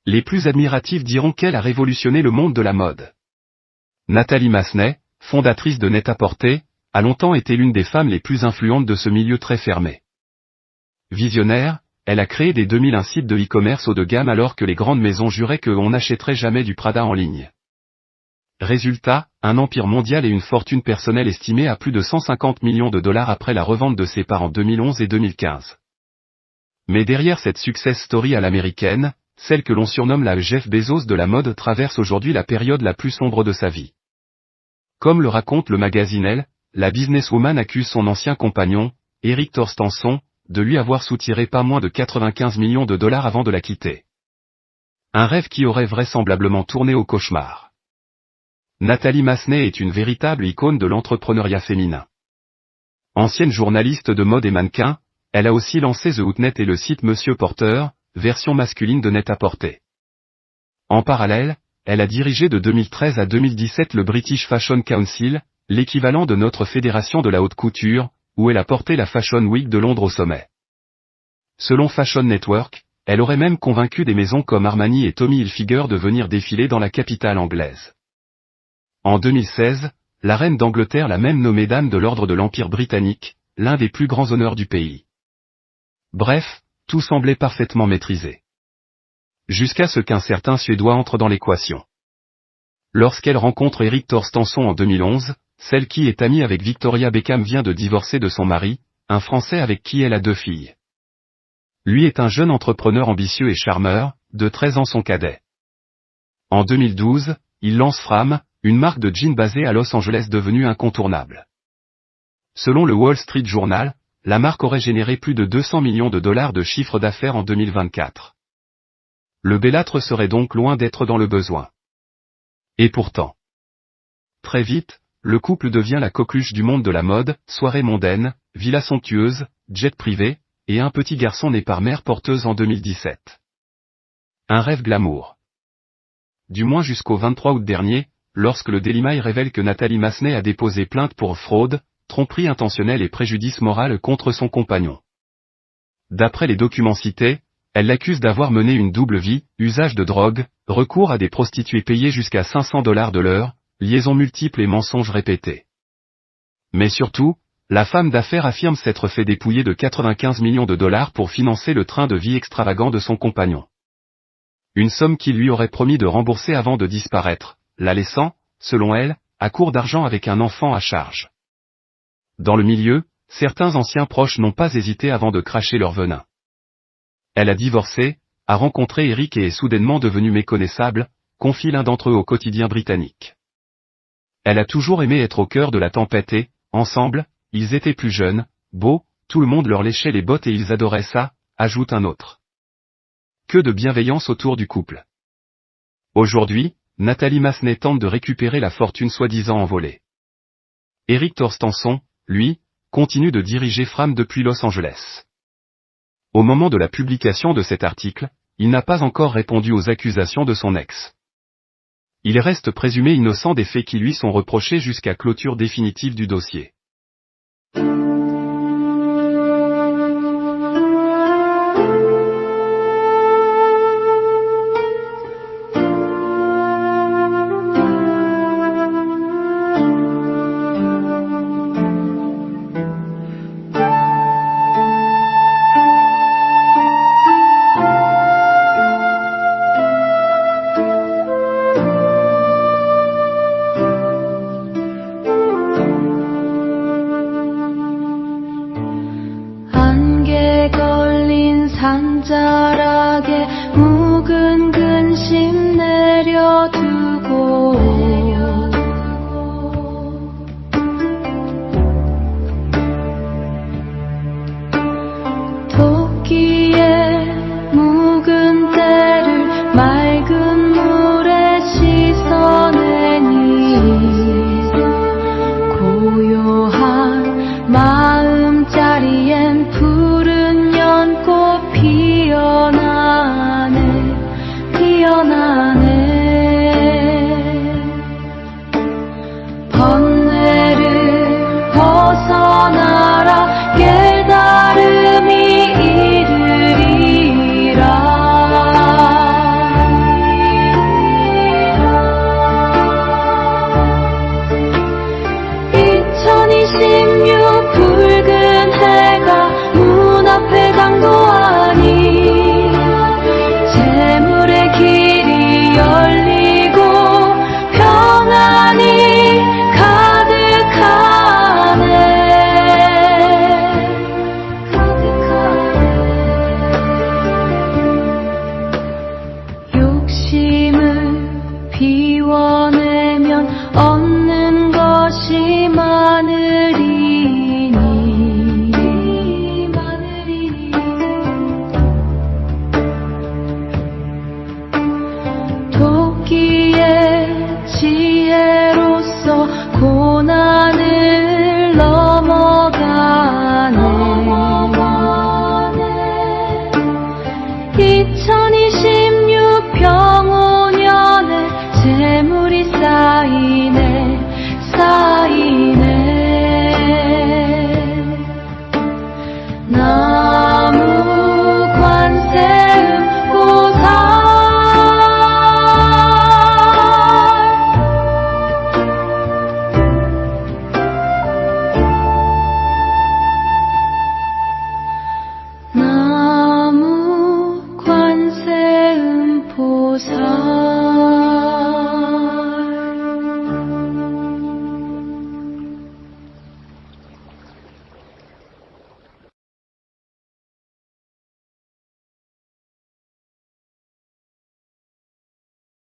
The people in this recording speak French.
Les plus admiratifs diront qu'elle a révolutionné le monde de la mode. Nathalie Massenet, fondatrice de Net-à-Porter, a longtemps été l'une des femmes les plus influentes de ce milieu très fermé. Visionnaire, elle a créé dès 2000 un site de e-commerce haut de gamme alors que les grandes maisons juraient qu'on n'achèterait jamais du Prada en ligne. Résultat, un empire mondial et une fortune personnelle estimée à plus de 150 millions de dollars après la revente de ses parts en 2011 et 2015. Mais derrière cette success story à l'américaine, celle que l'on surnomme la Jeff Bezos de la mode traverse aujourd'hui la période la plus sombre de sa vie. Comme le raconte le magazine Elle, la businesswoman accuse son ancien compagnon, Erik Torstensson, de lui avoir soutiré pas moins de 95 millions de dollars avant de la quitter. Un rêve qui aurait vraisemblablement tourné au cauchemar. Nathalie Massenet est une véritable icône de l'entrepreneuriat féminin. Ancienne journaliste de mode et mannequin, elle a aussi lancé The Outnet et le site Monsieur Porter, version masculine de Net-à-Porter. En parallèle, elle a dirigé de 2013 à 2017 le British Fashion Council, l'équivalent de notre fédération de la haute couture, où elle a porté la Fashion Week de Londres au sommet. Selon Fashion Network, elle aurait même convaincu des maisons comme Armani et Tommy Hilfiger de venir défiler dans la capitale anglaise. En 2016, la reine d'Angleterre l'a même nommée dame de l'ordre de l'Empire britannique, l'un des plus grands honneurs du pays. Bref, tout semblait parfaitement maîtrisé. Jusqu'à ce qu'un certain Suédois entre dans l'équation. Lorsqu'elle rencontre Erik Torstensson en 2011, celle qui est amie avec Victoria Beckham vient de divorcer de son mari, un Français avec qui elle a 2 filles. Lui est un jeune entrepreneur ambitieux et charmeur, de 13 ans son cadet. En 2012, il lance Fram, une marque de jeans basée à Los Angeles devenue incontournable. Selon le Wall Street Journal, la marque aurait généré plus de 200 millions de dollars de chiffre d'affaires en 2024. Le bellâtre serait donc loin d'être dans le besoin. Et pourtant. Très vite, le couple devient la coqueluche du monde de la mode, soirées mondaines, villas somptueuses, jet privé, et un petit garçon né par mère porteuse en 2017. Un rêve glamour. Du moins jusqu'au 23 août dernier, lorsque le Daily Mail révèle que Nathalie Massenet a déposé plainte pour fraude, tromperie intentionnelle et préjudice moral contre son compagnon. D'après les documents cités, elle l'accuse d'avoir mené une double vie, usage de drogue, recours à des prostituées payées jusqu'à $500 de l'heure, liaisons multiples et mensonges répétés. Mais surtout, la femme d'affaires affirme s'être fait dépouiller de 95 millions de dollars pour financer le train de vie extravagant de son compagnon. Une somme qu'il lui aurait promis de rembourser avant de disparaître, la laissant, selon elle, à court d'argent avec un enfant à charge. Dans le milieu, certains anciens proches n'ont pas hésité avant de cracher leur venin. Elle a divorcé, a rencontré Erik et est soudainement devenue méconnaissable, confie l'un d'entre eux au quotidien britannique. Elle a toujours aimé être au cœur de la tempête et, ensemble, ils étaient plus jeunes, beaux, tout le monde leur léchait les bottes et ils adoraient ça, ajoute un autre. Que de bienveillance autour du couple. Aujourd'hui, Nathalie Massenet tente de récupérer la fortune soi-disant envolée. Erik Torstensson, lui, continue de diriger Fram depuis Los Angeles. Au moment de la publication de cet article, il n'a pas encore répondu aux accusations de son ex. Il reste présumé innocent des faits qui lui sont reprochés jusqu'à clôture définitive du dossier. 산자락에 묵은 근심 내려두고 토끼의 묵은 때를 맑은 물에 씻어내니 고요한 마음자리엔 푸른 연꽃 피어나네. 욕심을 비워내면